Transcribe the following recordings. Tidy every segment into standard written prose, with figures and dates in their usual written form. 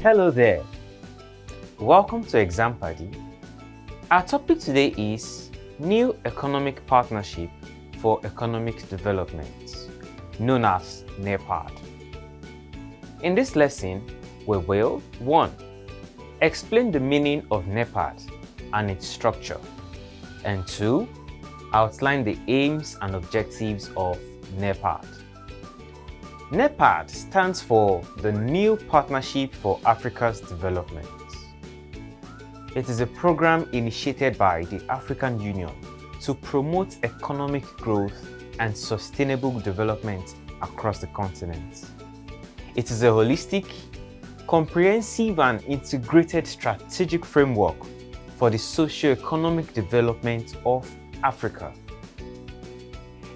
Hello there. Welcome to ExamPadi. Our topic today is New Economic Partnership for Economic Development, known as NEPAD. In this lesson, we will 1. Explain the meaning of NEPAD and its structure, and 2. Outline the aims and objectives of NEPAD. NEPAD stands for the New Partnership for Africa's Development. It is a program initiated by the African Union to promote economic growth and sustainable development across the continent. It is a holistic, comprehensive and integrated strategic framework for the socio-economic development of Africa.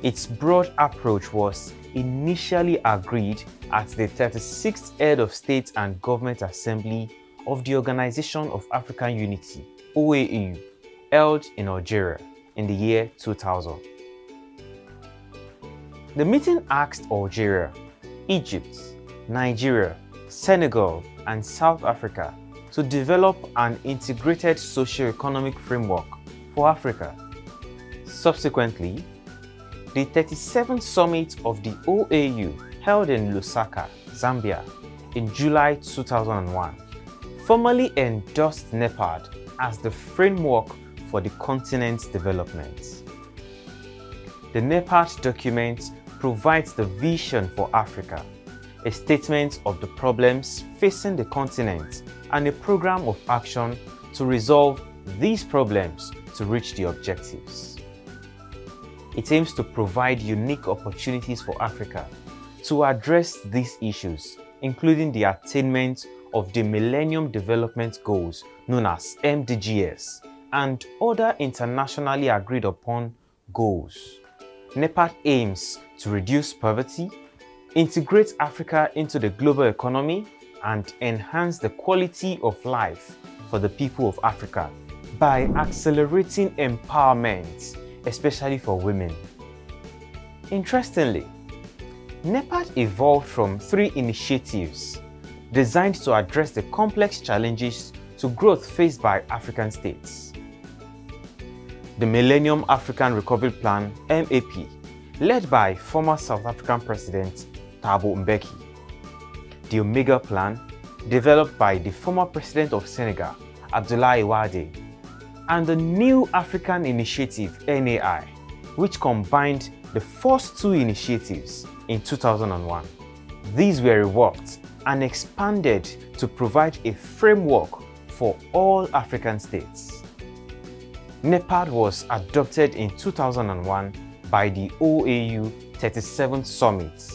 Its broad approach was initially agreed at the 36th Head of State and Government Assembly of the Organization of African Unity, OAU, held in Algeria in the year 2000. The meeting asked Algeria, Egypt, Nigeria, Senegal, and South Africa to develop an integrated socio-economic framework for Africa. Subsequently, the 37th Summit of the OAU, held in Lusaka, Zambia, in July 2001, formally endorsed NEPAD as the framework for the continent's development. The NEPAD document provides the vision for Africa, a statement of the problems facing the continent, and a program of action to resolve these problems to reach the objectives. It aims to provide unique opportunities for Africa to address these issues, including the attainment of the Millennium Development Goals known as MDGs and other internationally agreed upon goals. NEPAD aims to reduce poverty, integrate Africa into the global economy, and enhance the quality of life for the people of Africa by accelerating empowerment, especially for women. Interestingly, NEPAD evolved from 3 initiatives designed to address the complex challenges to growth faced by African states. The Millennium African Recovery Plan, MAP, led by former South African President Thabo Mbeki. The Omega Plan, developed by the former President of Senegal, Abdoulaye Wade, and the New African Initiative, NAI, which combined the first 2 initiatives in 2001. These were reworked and expanded to provide a framework for all African states. NEPAD was adopted in 2001 by the OAU 37th Summit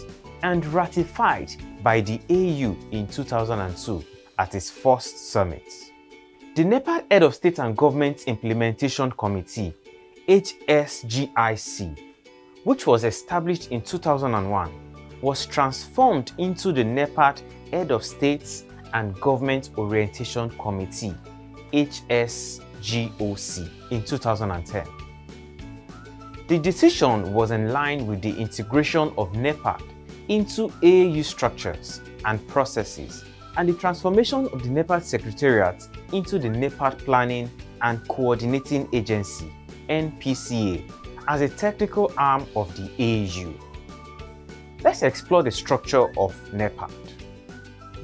and ratified by the AU in 2002 at its first summit. The NEPAD Head of State and Government Implementation Committee, HSGIC, which was established in 2001, was transformed into the NEPAD Head of State and Government Orientation Committee, HSGOC, in 2010. The decision was in line with the integration of NEPAD into AU structures and processes and the transformation of the NEPAD Secretariat into the NEPAD Planning and Coordinating Agency, NPCA, as a technical arm of the AU. Let's explore the structure of NEPAD.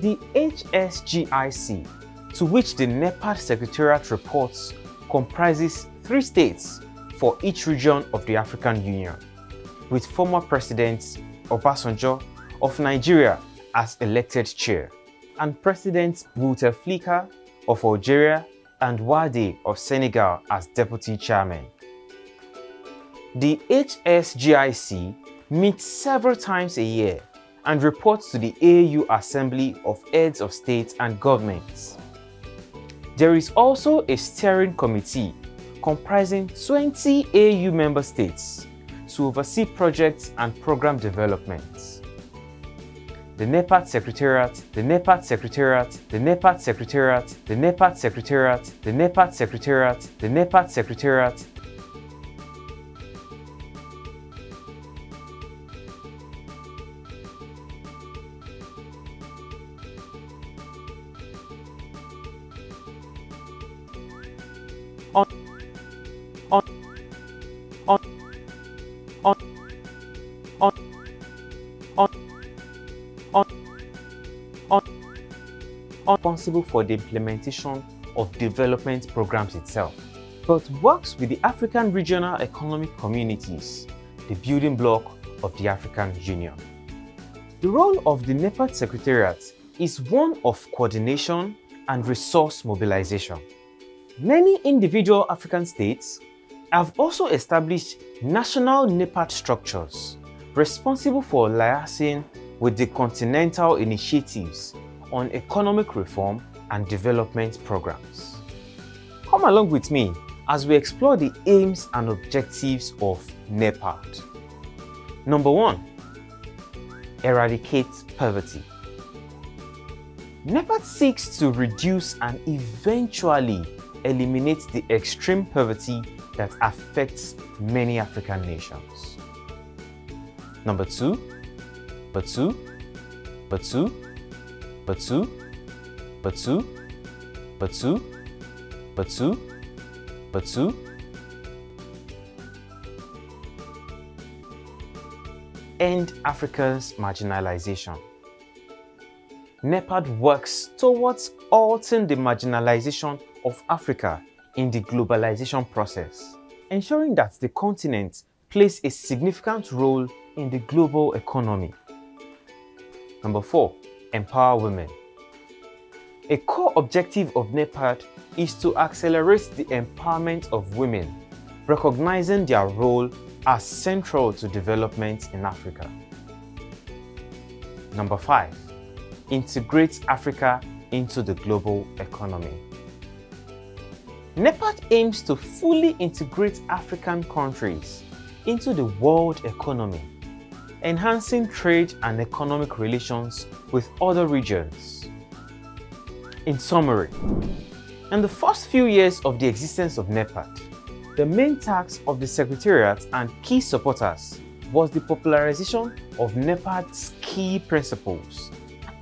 The HSGIC, to which the NEPAD Secretariat reports, comprises 3 states for each region of the African Union, with former President Obasanjo of Nigeria as elected chair, and Presidents Bouteflika of Algeria and Wade of Senegal as deputy chairman. The HSGIC meets several times a year and reports to the AU Assembly of Heads of State and Governments. There is also a steering committee comprising 20 AU member states to oversee projects and program development. The NEPAD Secretariat, the NEPAD Secretariat, the NEPAD Secretariat, the NEPAD Secretariat, the NEPAD Secretariat, the NEPAD Secretariat, responsible for the implementation of development programs itself, but works with the African regional economic communities, the building block of the African Union. The role of the NEPAD Secretariat is one of coordination and resource mobilization. Many individual African states have also established national NEPAD structures responsible for liaising with the continental initiatives on economic reform and development programs. Come along with me as we explore the aims and objectives of NEPAD. Number 1. Eradicate poverty. NEPAD seeks to reduce and eventually eliminate the extreme poverty that affects many African nations. Number 2. End Africa's marginalization. NEPAD works towards halting the marginalization of Africa in the globalization process, ensuring that the continent plays a significant role in the global economy. Number 4. Empower women. A core objective of NEPAD is to accelerate the empowerment of women, recognizing their role as central to development in Africa. Number 5. Integrate Africa into the global economy. NEPAD aims to fully integrate African countries into the world economy, enhancing trade and economic relations with other regions. In summary, in the first few years of the existence of NEPAD, the main task of the Secretariat and key supporters was the popularization of NEPAD's key principles,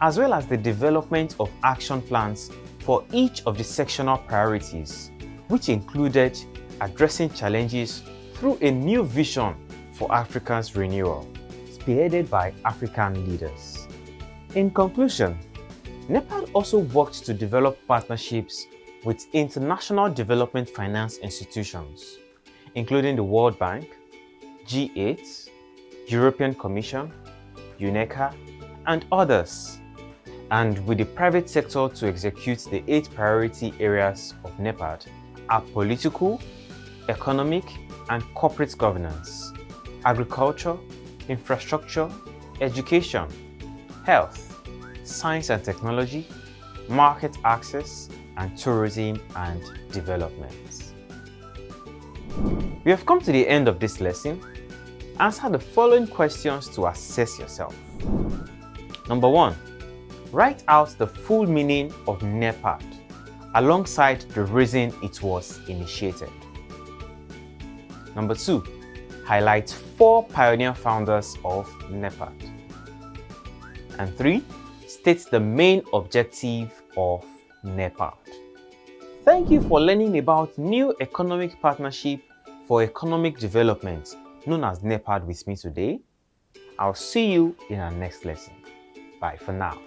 as well as the development of action plans for each of the sectional priorities, which included addressing challenges through a new vision for Africa's renewal, spearheaded by African leaders. In conclusion, NEPAD also worked to develop partnerships with international development finance institutions, including the World Bank, G8, European Commission, UNECA, and others, and with the private sector to execute the 8 priority areas of NEPAD are political, economic, and corporate governance, agriculture, infrastructure, education, health, science and technology, market access, and tourism and development. We have come to the end of this lesson. Answer the following questions to assess yourself. Number 1. Write out the full meaning of NEPAD alongside the reason it was initiated. Number 2. Highlight 4 pioneer founders of NEPAD. And 3. State the main objective of NEPAD. Thank you for learning about New Economic Partnership for Economic Development, known as NEPAD, with me today. I'll see you in our next lesson. Bye for now.